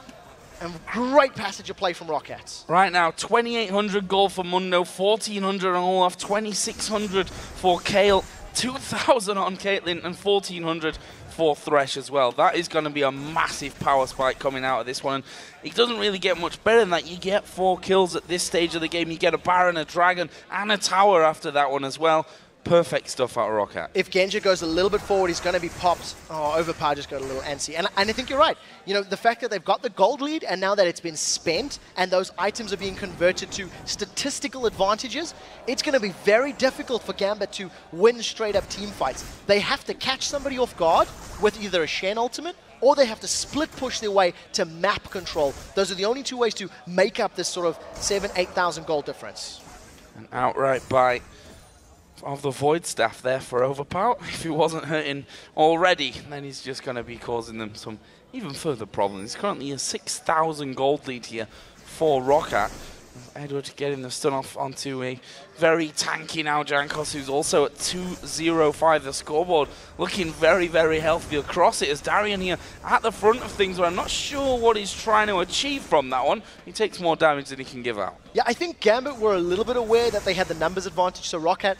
B: and great passage of play from Roccat.
A: Right now, 2,800 gold for Mundo, 1,400 on Olaf, 2,600 for Kale, 2,000 on Caitlyn, and 1,400 for Thresh as well. That is going to be a massive power spike coming out of this one. And it doesn't really get much better than that. You get 4 kills at this stage of the game. You get a Baron, a Dragon, and a Tower after that one as well. Perfect stuff out of Roccat.
B: If Genja goes a little bit forward, he's going to be popped. Oh, OverPow just got a little antsy. And I think you're right. You know, the fact that they've got the gold lead, and now that it's been spent, and those items are being converted to statistical advantages, it's going to be very difficult for Gambit to win straight-up team fights. They have to catch somebody off guard with either a Shen ultimate, or they have to split push their way to map control. Those are the only 2 ways to make up this sort of 7,000-8,000 gold difference.
A: An outright buy of the Void Staff there for OverPow. If he wasn't hurting already, then he's just going to be causing them some even further problems. He's currently a 6,000 gold lead here for Roccat. Edward getting the stun off onto a very tanky now Jankos, who's also at 205 the scoreboard, looking very, very healthy across it as Darien here at the front of things, where I'm not sure what he's trying to achieve from that one. He takes more damage than he can give out.
B: Yeah, I think Gambit were a little bit aware that they had the numbers advantage, so Roccat,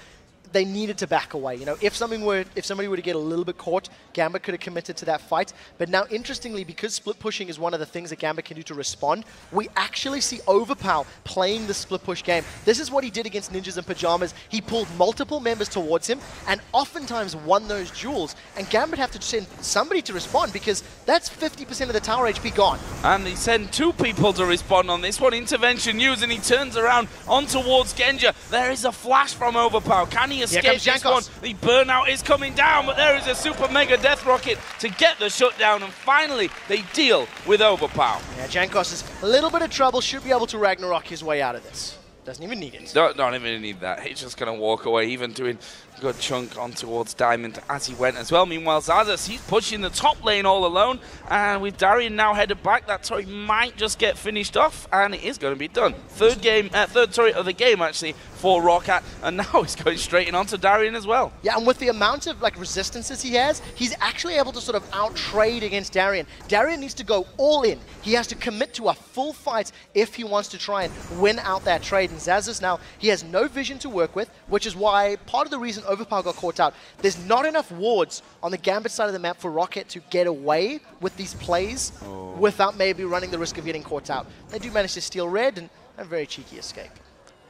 B: they needed to back away. You know, if somebody were to get a little bit caught, Gambit could have committed to that fight. But now, interestingly, because split pushing is one of the things that Gambit can do to respond, we actually see OverPow playing the split push game. This is what he did against Ninjas in Pajamas. He pulled multiple members towards him and oftentimes won those duels. And Gambit have to send somebody to respond, because that's 50% of the tower HP gone.
A: And he sent 2 people to respond on this one. Intervention used, and he turns around on towards Genja. There is a flash from OverPow. Can he escape this one? The burnout is coming down, but there is a super mega death rocket to get the shutdown, and finally they deal with OverPow.
B: Yeah, Jankos is a little bit of trouble, should be able to Ragnarok his way out of this. Doesn't even need it.
A: Don't even need that. He's just going to walk away, even doing a good chunk on towards Diamond as he went as well. Meanwhile, Xaxus, he's pushing the top lane all alone, and with Darien now headed back, that turret might just get finished off, and it is going to be done. Third turret of the game, actually, for Roccat, and now he's going straight in onto Darien as well.
B: Yeah, and with the amount of resistances he has, he's actually able to sort of out-trade against Darien. Darien needs to go all in. He has to commit to a full fight if he wants to try and win out that trade. And Xaxus now, he has no vision to work with, which is why part of the reason OverPow got caught out. There's not enough wards on the Gambit side of the map for Roccat to get away with these plays without maybe running the risk of getting caught out. They do manage to steal red, and a very cheeky escape.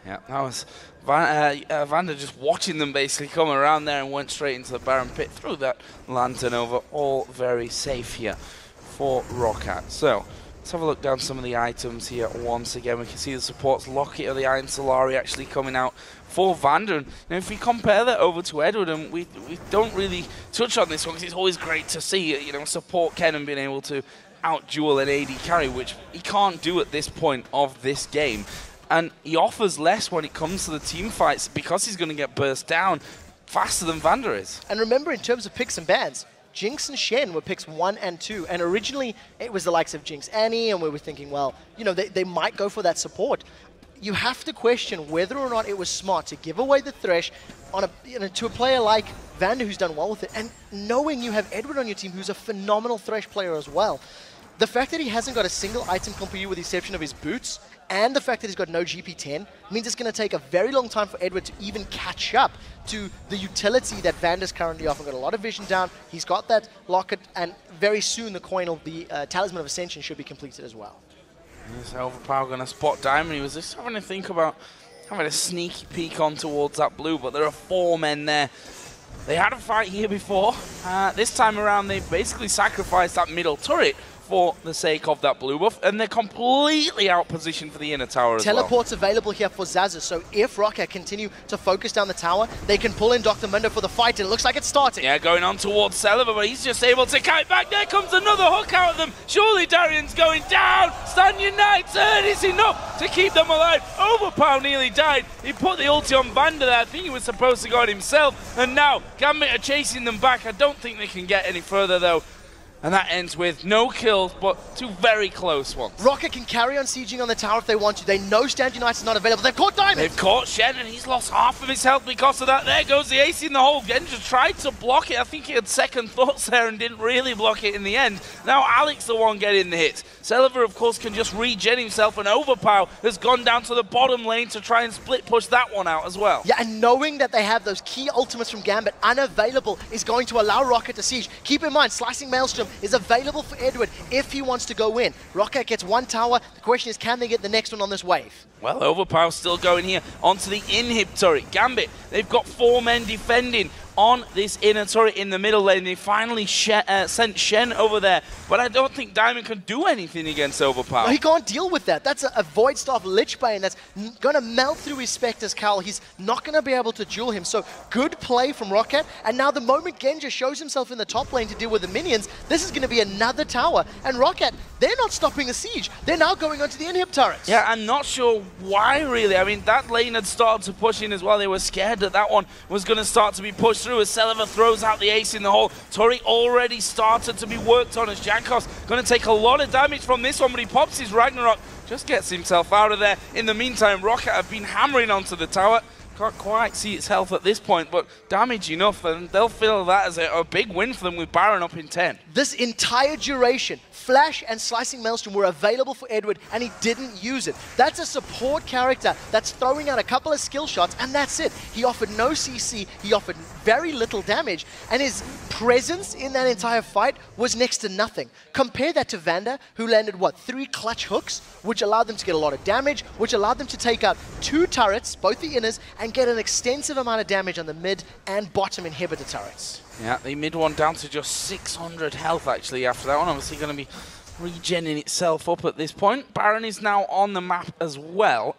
A: Yeah, that was Vander just watching them basically come around there, and went straight into the Baron pit, threw that Lantern over. All very safe here for Roccat. So let's have a look down some of the items here once again. We can see the supports, Locket of the Iron Solari actually coming out for Vander. Now, if we compare that over to Edward, and we don't really touch on this one because it's always great to see, you know, support Kennen being able to out-duel an AD carry, which he can't do at this point of this game. And he offers less when it comes to the team fights because he's going to get burst down faster than Vander is.
B: And remember, in terms of picks and bans, Jinx and Shen were picks 1 and 2, and originally it was the likes of Jinx Annie, and we were thinking, well, you know, they might go for that support. You have to question whether or not it was smart to give away the Thresh on to a player like Vander, who's done well with it, and knowing you have Edward on your team, who's a phenomenal Thresh player as well. The fact that he hasn't got a single item compare with the exception of his boots, and the fact that he's got no GP10, means it's going to take a very long time for Edward to even catch up to the utility that Vander's currently offering. Got a lot of vision down, he's got that Locket, and very soon the coin of the Talisman of Ascension should be completed as well.
A: Is OverPow going to spot Diamond? He was just having to think about having a sneaky peek on towards that blue, but there are 4 men there. They had a fight here before. This time around, they basically sacrificed that middle turret for the sake of that blue buff, and they're completely out positioned for the inner tower as well.
B: Teleport's available here for Xaxus, so if Roccat continue to focus down the tower, they can pull in Dr. Mundo for the fight, and it looks like it's starting.
A: Yeah, going on towards Celaver, but he's just able to kite back. There comes another hook out of them. Surely Darien's going down. Stun United is enough to keep them alive. OverPow nearly died. He put the ulti on Vander there. I think he was supposed to go on himself, and now Gambit are chasing them back. I don't think they can get any further though. And that ends with no kills, but two very close ones.
B: Roccat can carry on sieging on the tower if they want to. They know Stand United's not available. They've caught Diamond!
A: They've caught Shen, and he's lost half of his health because of that. There goes the ace in the hole. Genja tried to block it. I think he had second thoughts there and didn't really block it in the end. Now Alex the one getting the hits. Celaver, of course, can just regen himself, and OverPow has gone down to the bottom lane to try and split push that one out as well.
B: Yeah, and knowing that they have those key ultimates from Gambit unavailable is going to allow Roccat to siege. Keep in mind, Slicing Maelstrom is available for Edward if he wants to go in. Roccat gets one tower. The question is, can they get the next one on this wave?
A: Well, OverPow still going here onto the inhib turret. Gambit, they've got 4 men defending on this inner turret in the middle lane. They finally sent Shen over there, but I don't think Diamond can do anything against OverPow.
B: No, he can't deal with that. That's a Void Staff Lich Bane that's going to melt through his Spectre's cowl. He's not going to be able to duel him, so good play from Roccat. And now the moment Genja shows himself in the top lane to deal with the minions, this is going to be another tower. And Roccat, they're not stopping the siege. They're now going onto the inhib turrets.
A: Yeah, I'm not sure why, really. I mean, that lane had started to push in as well. They were scared that that one was going to start to be pushed through as Celaver throws out the ace in the hole. Turret already started to be worked on as Jankos going to take a lot of damage from this one, but he pops his Ragnarok, just gets himself out of there. In the meantime, Roccat have been hammering onto the tower. Can't quite see its health at this point, but damage enough, and they'll feel that as a big win for them with Baron up in 10.
B: This entire duration, Flash and Slicing Maelstrom were available for Edward, and he didn't use it. That's a support character that's throwing out a couple of skill shots, and that's it. He offered no CC, he offered very little damage, and his presence in that entire fight was next to nothing. Compare that to Vander, who landed, what, 3 clutch hooks, which allowed them to get a lot of damage, which allowed them to take out 2 turrets, both the inners, and get an extensive amount of damage on the mid and bottom inhibitor turrets.
A: Yeah, the mid one down to just 600 health actually after that one. Obviously going to be regenning itself up at this point. Baron is now on the map as well.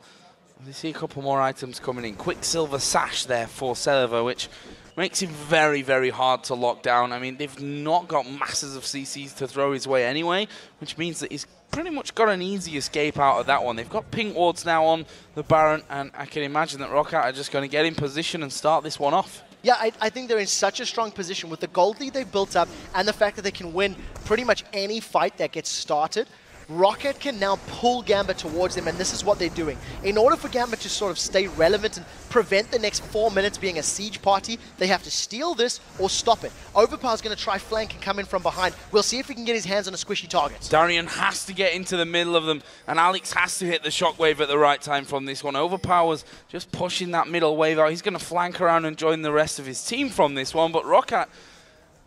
A: We see a couple more items coming in. Quicksilver Sash there for Celaver, which makes him very, very hard to lock down. I mean, they've not got masses of CCs to throw his way anyway, which means that he's pretty much got an easy escape out of that one. They've got pink wards now on the Baron, and I can imagine that Roccat are just going to get in position and start this one off.
B: Yeah, I think they're in such a strong position with the gold lead they've built up and the fact that they can win pretty much any fight that gets started. Roccat can now pull Gambit towards them, and this is what they're doing. In order for Gambit to sort of stay relevant and prevent the next 4 minutes being a siege party, they have to steal this or stop it. OverPower's going to try flank and come in from behind. We'll see if he can get his hands on a squishy target.
A: Darien has to get into the middle of them, and Alex has to hit the shockwave at the right time from this one. OverPower's just pushing that middle wave out. He's going to flank around and join the rest of his team from this one, but Roccat,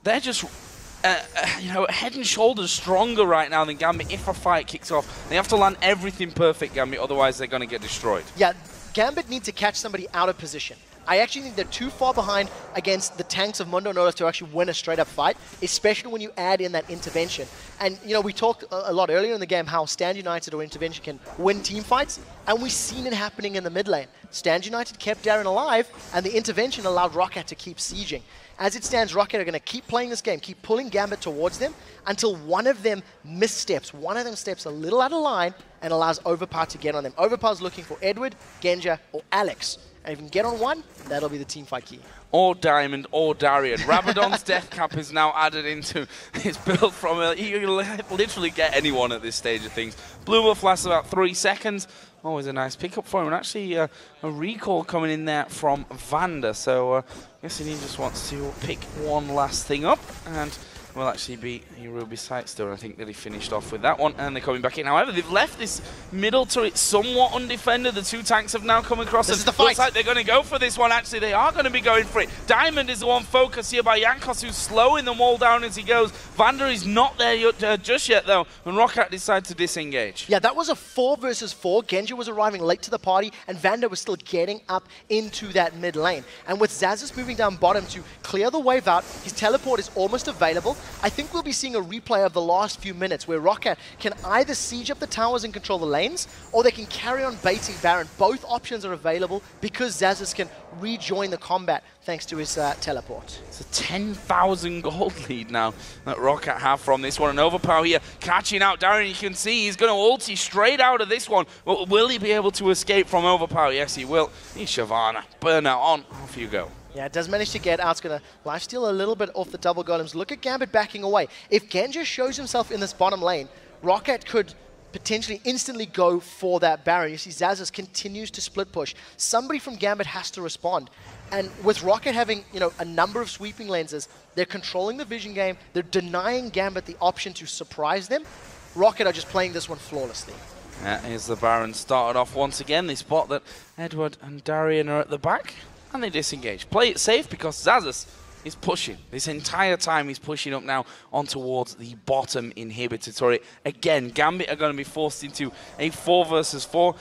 A: they're just you know, head and shoulders stronger right now than Gambit if a fight kicks off. They have to land everything perfect, Gambit, otherwise they're going to get destroyed.
B: Yeah, Gambit need to catch somebody out of position. I actually think they're too far behind against the tanks of Mundo Notice to actually win a straight-up fight, especially when you add in that intervention. And, you know, we talked a lot earlier in the game how Stand United or intervention can win team fights, and we've seen it happening in the mid lane. Stand United kept Darien alive, and the intervention allowed Roccat to keep sieging. As it stands, Roccat are going to keep playing this game, keep pulling Gambit towards them until one of them missteps. One of them steps a little out of line and allows OverPow to get on them. OverPow's looking for Edward, Genja, or Alex. And if you can get on one, that'll be the team fight key.
A: Or Diamond, or Darien. Rabadon's death cap is now added into his build from you can literally get anyone at this stage of things. Blue buff lasts about 3 seconds. Always a nice pickup for him. And actually a recall coming in there from Vander. So I guess he just wants to pick one last thing up. And will actually be Ruby Sightstone. I think that he finished off with that one, and they're coming back in. However, they've left this middle turret somewhat undefended. The two tanks have now come across.
B: This is the fight.
A: Looks like they're going to go for this one. Actually, they are going to be going for it. Diamond is the one focused here by Jankos, who's slowing them all down as he goes. Vander is not there just yet, though, and Roccat decides to disengage.
B: Yeah, that was a 4 versus 4. Genja was arriving late to the party, and Vander was still getting up into that mid lane. And with Xaxus moving down bottom to clear the wave out, his teleport is almost available. I think we'll be seeing a replay of the last few minutes where Roccat can either siege up the towers and control the lanes, or they can carry on baiting Baron. Both options are available because Xaxus can rejoin the combat thanks to his teleport.
A: It's a 10,000 gold lead now that Roccat have from this one. And OverPow here catching out Darien. You can see he's going to ulti straight out of this one. But will he be able to escape from OverPow? Yes, he will. He's Shyvana. Burnout on. Off you go.
B: Yeah, it does manage to get out. It's going to lifesteal a little bit off the double golems. Look at Gambit backing away. If Genja shows himself in this bottom lane, Roccat could potentially instantly go for that Baron. You see Xaxus continues to split push. Somebody from Gambit has to respond. And with Roccat having, a number of sweeping lenses, they're controlling the vision game. They're denying Gambit the option to surprise them. Roccat are just playing this one flawlessly.
A: Here's the Baron started off once again. They spot that Edward and Darien are at the back, and they disengage. Play it safe because Xaxus is pushing. This entire time he's pushing up now on towards the bottom inhibitor turret. Again, Gambit are going to be forced into a 4 versus 4.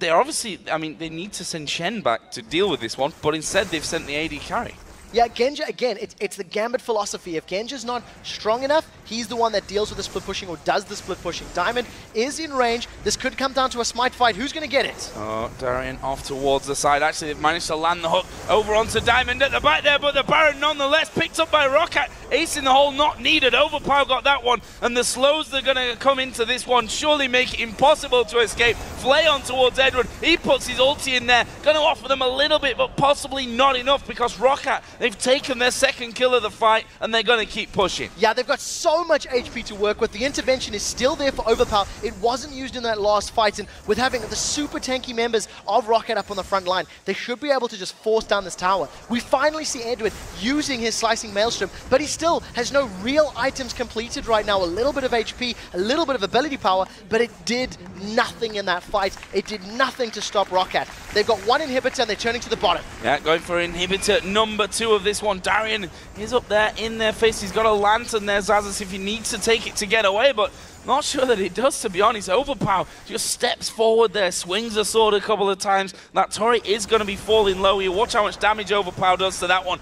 A: They're obviously, they need to send Shen back to deal with this one, but instead they've sent the AD carry.
B: Yeah, Genja, again, it's the Gambit philosophy. If Genja's not strong enough, he's the one that deals with the split pushing or does the split pushing. Diamond is in range. This could come down to a smite fight. Who's going to get it?
A: Oh, Darien off towards the side. Actually, they've managed to land the hook over onto Diamond at the back there, but the Baron nonetheless picked up by Roccat. Ace in the hole not needed. OverPow got that one, and the slows that are going to come into this one surely make it impossible to escape. Flay on towards Edward. He puts his ulti in there. Going to offer them a little bit, but possibly not enough because Roccat, they've taken their second kill of the fight, and they're going to keep pushing.
B: Yeah, they've got so much HP to work with. The intervention is still there for OverPow. It wasn't used in that last fight, and with having the super tanky members of Roccat up on the front line, they should be able to just force down this tower. We finally see Edward using his slicing maelstrom, but he still has no real items completed right now. A little bit of HP, a little bit of ability power, but it did nothing in that fight. It did nothing to stop Roccat. They've got one inhibitor, and they're turning to the bottom.
A: Yeah, going for inhibitor number 2 of this one. Darien is up there in their face. He's got a lantern there, Xaxus, if he needs to take it to get away, but not sure that he does, to be honest. OverPow just steps forward there, swings the sword a couple of times. That turret is going to be falling low here. Watch how much damage OverPow does to that one.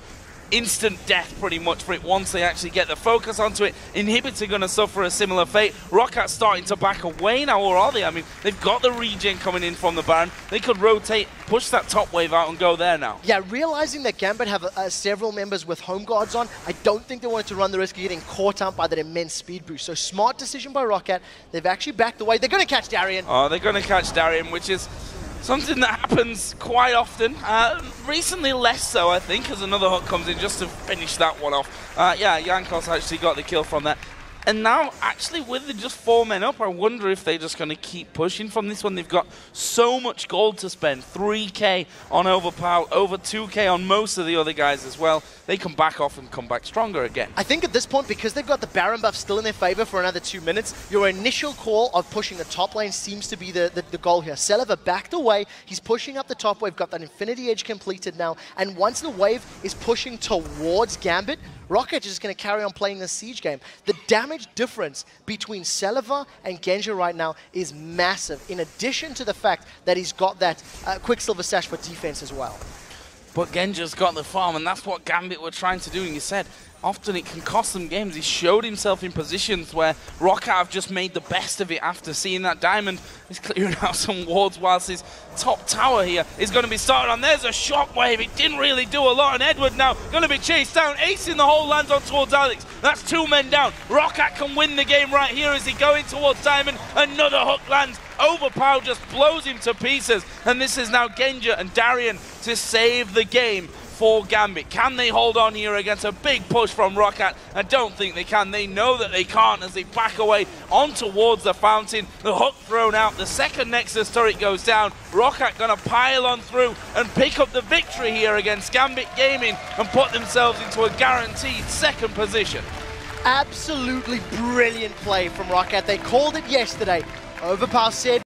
A: Instant death pretty much for it once they actually get the focus onto it. Inhibitor going to suffer a similar fate. Rockat's starting to back away now, or are they? They've got the regen coming in from the Baron. They could rotate, push that top wave out and go there now.
B: Yeah, realizing that Gambit have several members with home guards on, I don't think they wanted to run the risk of getting caught out by that immense speed boost. So smart decision by Roccat. They've actually backed away. They're going to catch Darien.
A: Oh, they're going to catch Darien, which is something that happens quite often. Recently less so, I think, as another hook comes in just to finish that one off. Yeah, Jankos actually got the kill from that. And now, actually, with just 4 men up, I wonder if they're just going to keep pushing from this one. They've got so much gold to spend. 3k on OverPow, over 2k on most of the other guys as well. They can back off and come back stronger again.
B: I think at this point, because they've got the Baron buff still in their favor for another 2 minutes, your initial call of pushing the top lane seems to be the goal here. Celaver backed away. He's pushing up the top wave, got that Infinity Edge completed now. And once the wave is pushing towards Gambit, Roccat is just going to carry on playing the siege game. The damage difference between Celaver and Genja right now is massive, in addition to the fact that he's got that Quicksilver Sash for defense as well.
A: But Genja's got the farm, and that's what Gambit were trying to do. And you said, often it can cost them games. He showed himself in positions where Roccat have just made the best of it after seeing that Diamond is clearing out some wards whilst his top tower here is going to be started on. There's a shockwave. It didn't really do a lot. And Edward now going to be chased down. Ace in the hole lands on towards Alex. That's 2 men down. Roccat can win the game right here as he going towards Diamond. Another hook lands. OverPow just blows him to pieces. And this is now Genja and Darien to save the game for Gambit. Can they hold on here against a big push from Roccat? I don't think they can. They know that they can't as they back away on towards the fountain. The hook thrown out. The second Nexus turret goes down. Roccat going to pile on through and pick up the victory here against Gambit Gaming and put themselves into a guaranteed 2nd position.
B: Absolutely brilliant play from Roccat. They called it yesterday. OverPow said